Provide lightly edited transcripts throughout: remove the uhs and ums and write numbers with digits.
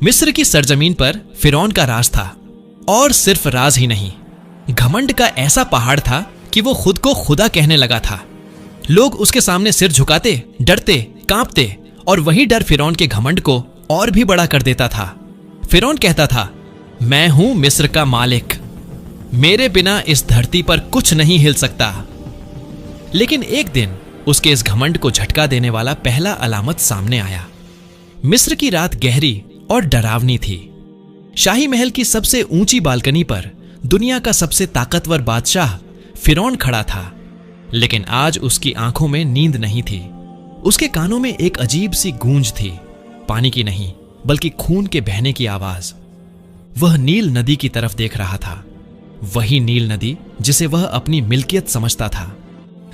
मिस्र की सरजमीन पर फिरौन का राज था, और सिर्फ राज ही नहीं, घमंड का ऐसा पहाड़ था कि वो खुद को खुदा कहने लगा था। लोग उसके सामने सिर झुकाते, डरते, कांपते, और वही डर फिरौन के घमंड को और भी बड़ा कर देता था। फिरौन कहता था, मैं हूं मिस्र का मालिक, मेरे बिना इस धरती पर कुछ नहीं हिल सकता। लेकिन एक दिन उसके इस घमंड को झटका देने वाला पहला अलामत सामने आया। मिस्र की रात गहरी और डरावनी थी। शाही महल की सबसे ऊंची बालकनी पर दुनिया का सबसे ताकतवर बादशाह फिरौन खड़ा था, लेकिन आज उसकी आंखों में नींद नहीं थी। उसके कानों में एक अजीब सी गूंज थी, पानी की नहीं बल्कि खून के बहने की आवाज। वह नील नदी की तरफ देख रहा था, वही नील नदी जिसे वह अपनी मिल्कियत समझता था।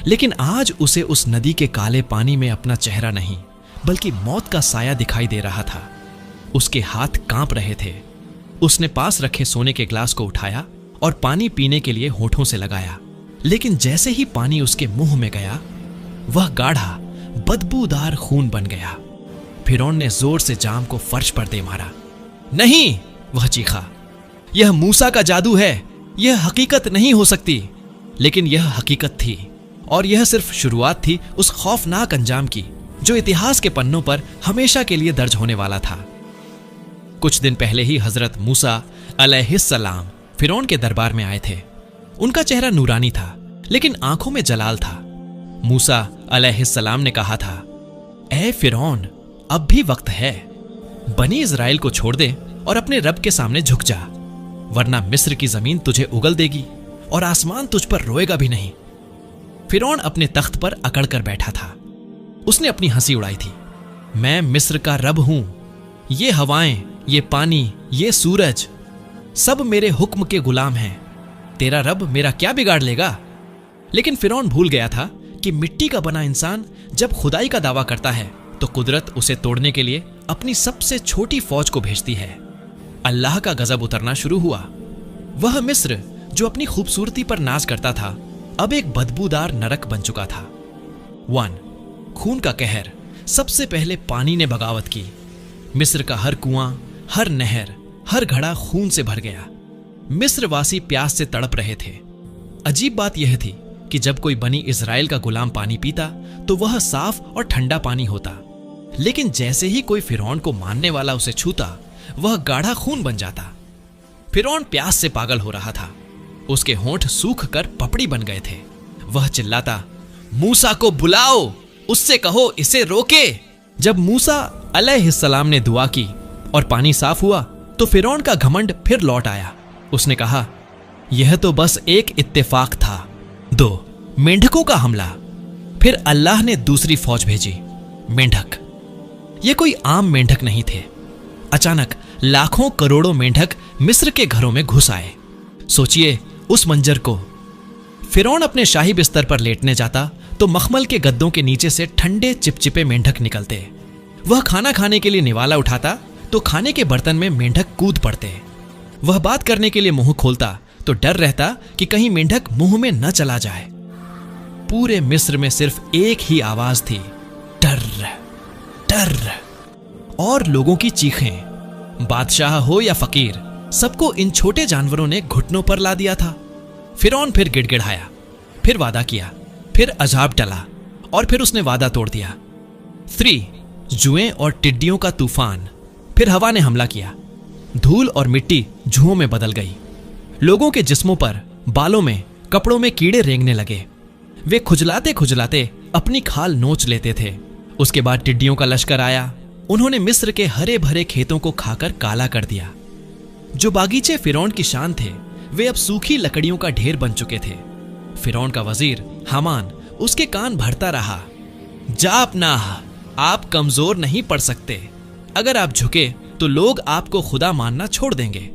लेकिन आज उसे उस नदी के काले पानी में अपना चेहरा नहीं बल्कि मौत का साया दिखाई दे रहा था। उसके हाथ कांप रहे थे। उसने पास रखे सोने के ग्लास को उठाया और पानी पीने के लिए होठों से लगाया, लेकिन जैसे ही पानी उसके मुंह में गया, वह गाढ़ा बदबूदार खून बन गया। फिरौन ने जोर से जाम को फर्श पर दे मारा। नहीं, वह चीखा, यह मूसा का जादू है, यह हकीकत नहीं हो सकती। लेकिन यह हकीकत थी, और यह सिर्फ शुरुआत थी उस खौफनाक अंजाम की जो इतिहास के पन्नों पर हमेशा के लिए दर्ज होने वाला था। कुछ दिन पहले ही हजरत मूसा अलैहिस्सलाम फिरौन के दरबार में आए थे। उनका चेहरा नूरानी था, लेकिन आंखों में जलाल था। मूसा अलैहिस्सलाम ने कहा था, ऐ फिरौन, अब भी वक्त है, बनी इज़राइल को छोड़ दे और अपने रब के सामने झुक जा, वरना मिस्र की जमीन तुझे उगल देगी और आसमान तुझ पर रोएगा भी नहीं। फिरौन अपने तख्त पर अकड़ कर बैठा था। उसने अपनी हंसी उड़ाई थी। मैं मिस्र का रब हूं, ये हवाएं, ये पानी, ये सूरज, सब मेरे हुक्म के गुलाम हैं। तेरा रब मेरा क्या बिगाड़ लेगा? लेकिन फिरौन भूल गया था कि मिट्टी का बना इंसान जब खुदाई का दावा करता है तो कुदरत उसे तोड़ने के लिए अपनी सबसे छोटी फौज को भेजती है। अल्लाह का गजब उतरना शुरू हुआ। वह मिस्र जो अपनी खूबसूरती पर नाज करता था, अब एक बदबूदार नरक बन चुका था। 1. खून का कहर। सबसे पहले पानी ने बगावत की। मिस्र का हर कुआं, हर नहर, हर घड़ा खून से भर गया। मिस्रवासी प्यास से तड़प रहे थे। अजीब बात यह थी कि जब कोई बनी इज़राइल का गुलाम पानी पीता तो वह साफ और ठंडा पानी होता, लेकिन जैसे ही कोई फिरौन को मानने वाला उसे छूता, वह गाढ़ा खून बन जाता। फिरौन प्यास से पागल हो रहा था। उसके होंठ सूख कर पपड़ी बन गए थे। वह चिल्लाता, मूसा को बुलाओ, उससे कहो इसे रोके। जब मूसा अलैहिस्सलाम ने दुआ की और पानी साफ हुआ तो फिरौन का घमंड फिर लौट आया। उसने कहा, यह तो बस एक इत्तेफाक था। 2. मेंढकों का हमला। फिर अल्लाह ने दूसरी फौज भेजी। मेंढक। ये कोई आम मेंढक नहीं थे। अचानक लाखों करोड़ों मेंढक मिस्र के घरों में घुस आए। सोचिए उस मंजर को। फिरौन अपने शाही बिस्तर पर लेटने जाता तो मखमल के गद्दों के नीचे से ठंडे चिपचिपे मेंढक निकलते। वह खाना खाने के लिए निवाला उठाता तो खाने के बर्तन में मेंढक कूद पड़ते। वह बात करने के लिए मुंह खोलता तो डर रहता कि कहीं मेंढक मुंह में न चला जाए। पूरे मिस्र में सिर्फ एक ही आवाज थी, डर डर। और लोगों की चीखें। बादशाह हो या फकीर, सबको इन छोटे जानवरों ने घुटनों पर ला दिया था। फिरौन फिर गिड़गिड़ाया, फिर वादा किया, फिर अजाब टला, और फिर उसने वादा तोड़ दिया। 3. जुएं और टिड्डियों का तूफान। फिर हवा ने हमला किया। धूल और मिट्टी जुओं में बदल गई। लोगों के जिस्मों पर, बालों में, कपड़ों में कीड़े रेंगने लगे। वे खुजलाते खुजलाते अपनी खाल नोच लेते थे। उसके बाद टिड्डियों का लश्कर आया। उन्होंने मिस्र के हरे भरे खेतों को खाकर काला कर दिया। जो बागीचे फिरौन की शान थे, वे अब सूखी लकड़ियों का ढेर बन चुके थे। फिरौन का वजीर हामान उसके कान भरता रहा, जापनाह, आप कमजोर नहीं पड़ सकते। अगर आप झुके तो लोग आपको खुदा मानना छोड़ देंगे।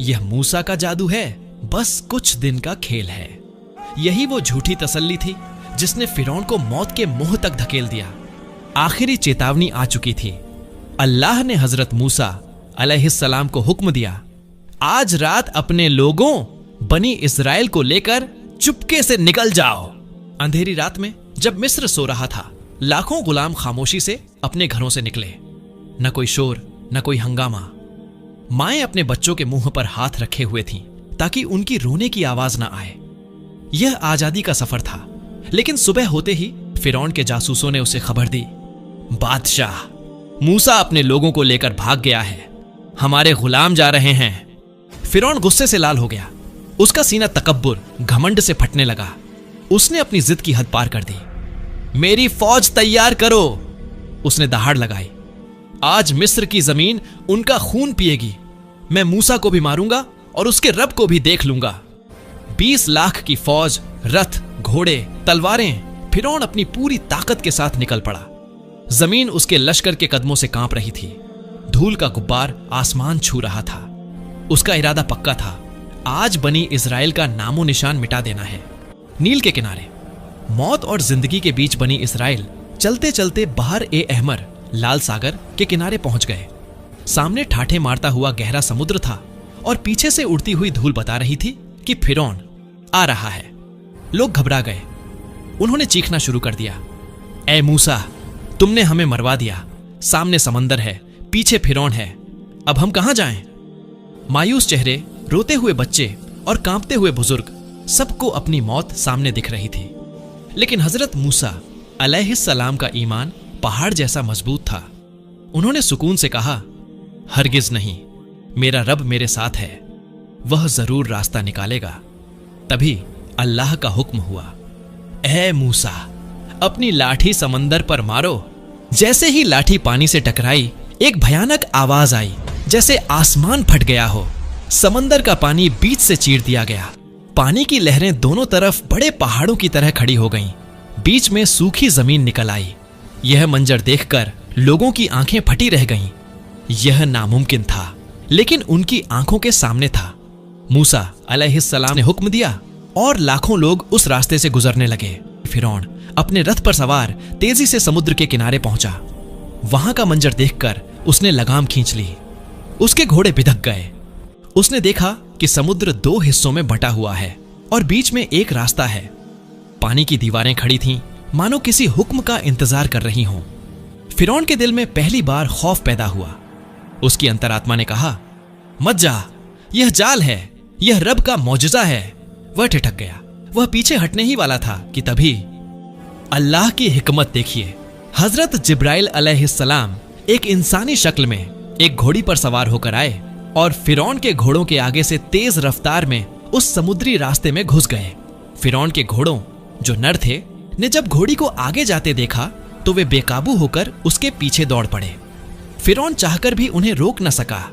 यह मूसा का जादू है, बस कुछ दिन का खेल है। यही वो झूठी तसल्ली थी जिसने फिरौन को मौत के मुंह तक धकेल दिया। आखिरी चेतावनी आ चुकी थी। अल्लाह ने हजरत मूसा अलैहिस्सलाम को हुक्म दिया, आज रात अपने लोगों बनी इज़राइल को लेकर चुपके से निकल जाओ। अंधेरी रात में जब मिस्र सो रहा था, लाखों गुलाम खामोशी से अपने घरों से निकले। न कोई शोर, न कोई हंगामा, माएं अपने बच्चों के मुंह पर हाथ रखे हुए थीं ताकि उनकी रोने की आवाज ना आए। यह आजादी का सफर था, लेकिन सुबह होते ही फिरौन के जासूसों ने उसे खबर दी, बादशाह, मूसा अपने लोगों को लेकर भाग गया है, हमारे गुलाम जा रहे हैं। फिरौन गुस्से से लाल हो गया। उसका सीना तकब्बुर, घमंड से फटने लगा। उसने अपनी जिद की हद पार कर दी। मेरी फौज तैयार करो, उसने दहाड़ लगाई। आज मिस्र की जमीन उनका खून पिएगी। मैं मूसा को भी मारूंगा और उसके रब को भी देख लूंगा। 20 लाख की फौज, रथ, घोड़े, तलवारें। फिरौन अपनी पूरी ताकत के साथ निकल पड़ा। जमीन उसके लश्कर के कदमों से कांप रही थी। धूल का गुब्बार आसमान छू रहा था। उसका इरादा पक्का था, आज बनी इजराइल का नामो निशान मिटा देना है। नील के किनारे, मौत और जिंदगी के बीच बनी इजराइल चलते चलते बहर ए अहमर, लाल सागर के किनारे पहुंच गए। सामने ठाठे मारता हुआ गहरा समुद्र था और पीछे से उड़ती हुई धूल बता रही थी कि फिरौन आ रहा है। लोग घबरा गए। उन्होंने चीखना शुरू कर दिया, ए मूसा, तुमने हमें मरवा दिया। सामने समंदर है, पीछे फिरौन है, अब हम कहां जाएं? मायूस चेहरे, रोते हुए बच्चे और कांपते हुए बुजुर्ग, सबको अपनी मौत सामने दिख रही थी। लेकिन हजरत मूसा अलैहिस्सलाम का ईमान पहाड़ जैसा मजबूत था। उन्होंने सुकून से कहा, हरगिज नहीं, मेरा रब मेरे साथ है, वह जरूर रास्ता निकालेगा। तभी अल्लाह का हुक्म हुआ, ए मूसा, अपनी लाठी समंदर पर मारो। जैसे ही लाठी पानी से टकराई, एक भयानक आवाज आई, जैसे आसमान फट गया हो। समंदर का पानी बीच से चीर दिया गया। पानी की लहरें दोनों तरफ बड़े पहाड़ों की तरह खड़ी हो गईं। बीच में सूखी जमीन निकल आई। यह मंजर देखकर लोगों की आंखें फटी रह गईं। यह नामुमकिन था, लेकिन उनकी आंखों के सामने था। मूसा अलैहिस्सलाम ने हुक्म दिया और लाखों लोग उस रास्ते से गुजरने लगे। फिरौन अपने रथ पर सवार तेजी से समुद्र के किनारे पहुंचा। वहां का मंजर देखकर उसने लगाम खींच ली। उसके घोड़े बिधक गए। उसने देखा कि समुद्र 2 हिस्सों में बटा हुआ है और बीच में एक रास्ता है। पानी की दीवारें खड़ी थीं, मानो किसी हुक्म का इंतजार कर रही हों। फिरौन के दिल में पहली बार खौफ पैदा हुआ। उसकी अंतरात्मा ने कहा, मत जा, यह जाल है, यह रब का मौजज़ा है। वह ठिठक गया। वह पीछे हटने ही वाला था कि तभी अल्लाह की हिकमत देखिए। हजरत जिब्राइल अलैहिस्सलाम एक इंसानी शक्ल में एक घोड़ी पर सवार होकर आए और फिरौन के घोड़ों के आगे से तेज रफ्तार में उस समुद्री रास्ते में घुस गए। फिरौन के घोड़ों, जो नर थे, ने जब घोड़ी को आगे जाते देखा तो वे बेकाबू होकर उसके पीछे दौड़ पड़े। फिरौन चाहकर भी उन्हें रोक न सका।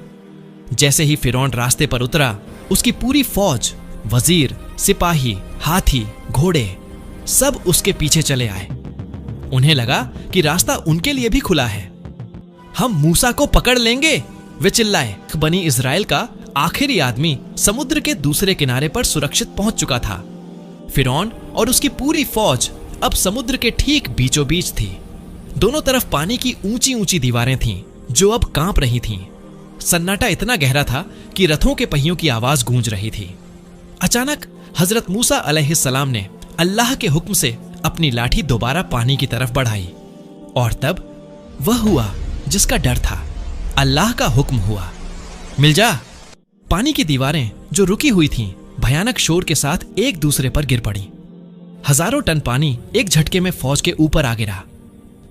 जैसे ही फिरौन रास्ते पर उतरा, उसकी पूरी फौज, वजीर, सिपाही, हाथी, घोड़े सब उसके पीछे चले आए। उन्हें लगा कि रास्ता उनके लिए भी खुला है। हम मूसा को पकड़ लेंगे, वे चिल्लाए। बनी इजराइल का आखिरी आदमी समुद्र के दूसरे किनारे पर सुरक्षित पहुंच चुका था। फिरौन और उसकी पूरी फौज अब समुद्र के ठीक बीचों बीच थी। दोनों तरफ पानी की ऊंची ऊंची दीवारें थीं, जो अब कांप रही थीं। सन्नाटा इतना गहरा था कि रथों के पहियों की आवाज गूंज रही थी। अचानक हजरत मूसा अलैहिस्सलाम ने अल्लाह के हुक्म से अपनी लाठी दोबारा पानी की तरफ बढ़ाई और तब वह हुआ जिसका डर था। अल्लाह का हुक्म हुआ, मिल जा। पानी की दीवारें जो रुकी हुई थीं, भयानक शोर के साथ एक दूसरे पर गिर पड़ी। हजारों टन पानी एक झटके में फौज के ऊपर आ गिरा।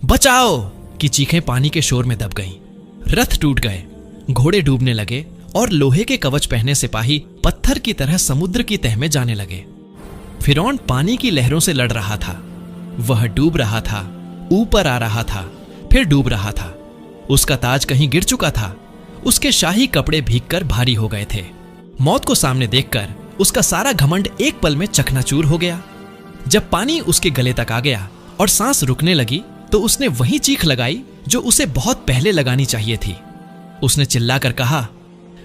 बचाओ की चीखें पानी के शोर में दब गईं। रथ टूट गए, घोड़े डूबने लगे और लोहे के कवच पहने सिपाही पत्थर की तरह समुद्र की तह में जाने लगे। फिरौन पानी की लहरों से लड़ रहा था। वह डूब रहा था, ऊपर आ रहा था, फिर डूब रहा था। उसका ताज कहीं गिर चुका था। उसके शाही कपड़े भीगकर भारी हो गए थे। मौत को सामने देखकर उसका सारा घमंड एक पल में चकनाचूर हो गया। जब पानी उसके गले तक आ गया और सांस रुकने लगी तो उसने वही चीख लगाई जो उसे बहुत पहले लगानी चाहिए थी। उसने चिल्लाकर कहा,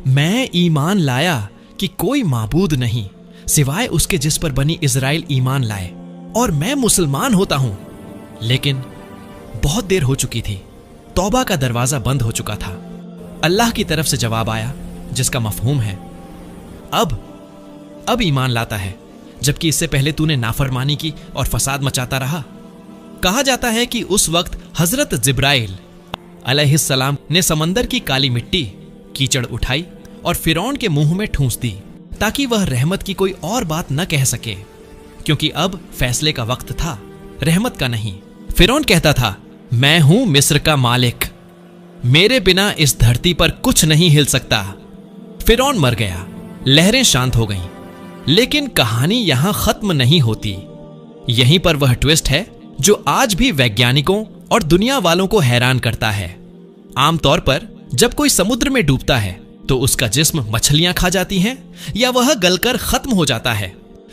मैं ईमान लाया कि कोई माबूद नहीं सिवाय उसके जिस पर बनी इजराइल ईमान लाए, और मैं मुसलमान होता हूं। लेकिन बहुत देर हो चुकी थी। तौबा का दरवाजा बंद हो चुका था। अल्लाह की तरफ से जवाब आया जिसका मफहूम है, अब ईमान लाता है, जबकि इससे पहले तूने नाफरमानी की और फसाद मचाता रहा। कहा जाता है कि उस वक्त हजरत जिब्राइल अलैहिस्सलाम ने समंदर की काली मिट्टी कीचड़ उठाई और फिरौन के मुंह में ठूंस दी, ताकि वह रहमत की कोई और बात न कह सके, क्योंकि अब फैसले का वक्त था, रहमत का नहीं। फिरौन कहता था, मैं हूं मिस्र का मालिक, मेरे बिना इस धरती पर कुछ नहीं हिल सकता। फिरौन मर गया, लहरें शांत हो गईं, लेकिन कहानी यहां खत्म नहीं होती। यहीं पर वह ट्विस्ट है जो आज भी वैज्ञानिकों और दुनिया वालों को हैरान करता है। आमतौर पर जब कोई समुद्र में डूबता है तो उसका जिस्म मछलियां खा जाती हैं, या वह गलकर खत्म हो जाता है,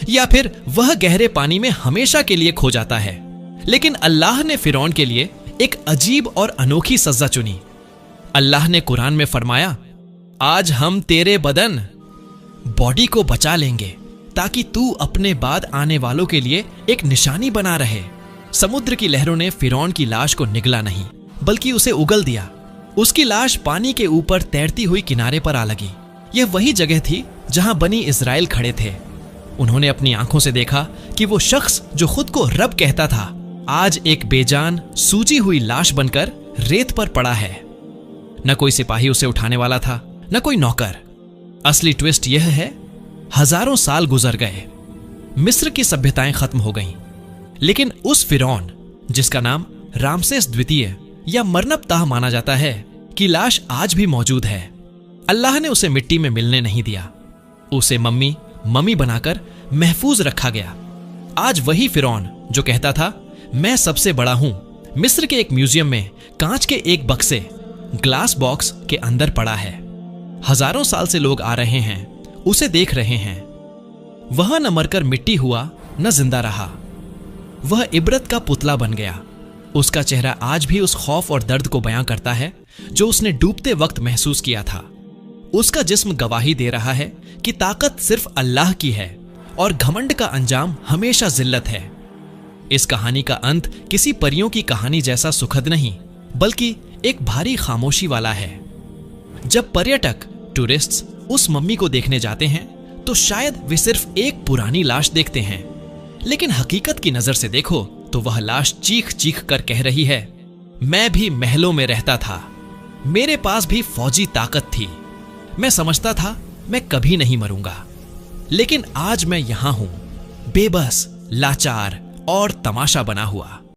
या फिर वह गहरे पानी में हमेशा के लिए खो जाता है। लेकिन अल्लाह ने फिरौन के लिए एक अजीब और अनोखी सजा चुनी। अल्लाह ने कुरान में फरमाया, आज हम तेरे बदन बॉडी को बचा लेंगे ताकि तू अपने बाद आने वालों के लिए एक निशानी बना रहे। समुद्र की लहरों ने फिरौन की लाश को निगला नहीं, बल्कि उसे उगल दिया। उसकी लाश पानी के ऊपर तैरती हुई किनारे पर आ लगी। यह वही जगह थी जहां बनी इजराइल खड़े थे। उन्होंने अपनी आंखों से देखा कि वो शख्स जो खुद को रब कहता था, आज एक बेजान सूजी हुई लाश बनकर रेत पर पड़ा है। न कोई सिपाही उसे उठाने वाला था, न कोई नौकर। असली ट्विस्ट यह है, हजारों साल गुजर गए, मिस्र की सभ्यताएं खत्म हो गईं, लेकिन उस फिरौन जिसका नाम रामसेस द्वितीय या मरनबताह माना जाता है की लाश आज भी मौजूद है। अल्लाह ने उसे मिट्टी में मिलने नहीं दिया, उसे मम्मी बनाकर महफूज रखा गया। आज वही फिरौन जो कहता था, मैं सबसे बड़ा हूं, मिस्र के एक म्यूजियम में कांच के एक बक्से, ग्लास बॉक्स के अंदर पड़ा है। हजारों साल से लोग आ रहे हैं, उसे देख रहे हैं। वह न मरकर मिट्टी हुआ, न जिंदा रहा। वह इबरत का पुतला बन गया। उसका चेहरा आज भी उस खौफ और दर्द को बयां करता है जो उसने डूबते वक्त महसूस किया था। उसका जिस्म गवाही दे रहा है कि ताकत सिर्फ अल्लाह की है और घमंड का अंजाम हमेशा जिल्लत है। इस कहानी का अंत किसी परियों की कहानी जैसा सुखद नहीं, बल्कि एक भारी खामोशी वाला है। जब पर्यटक टूरिस्ट्स उस मम्मी को देखने जाते हैं तो शायद वे सिर्फ एक पुरानी लाश देखते हैं, लेकिन हकीकत की नजर से देखो तो वह लाश चीख चीख कर कह रही है, मैं भी महलों में रहता था, मेरे पास भी फौजी ताकत थी, मैं समझता था मैं कभी नहीं मरूंगा, लेकिन आज मैं यहां हूं, बेबस, लाचार और तमाशा बना हुआ।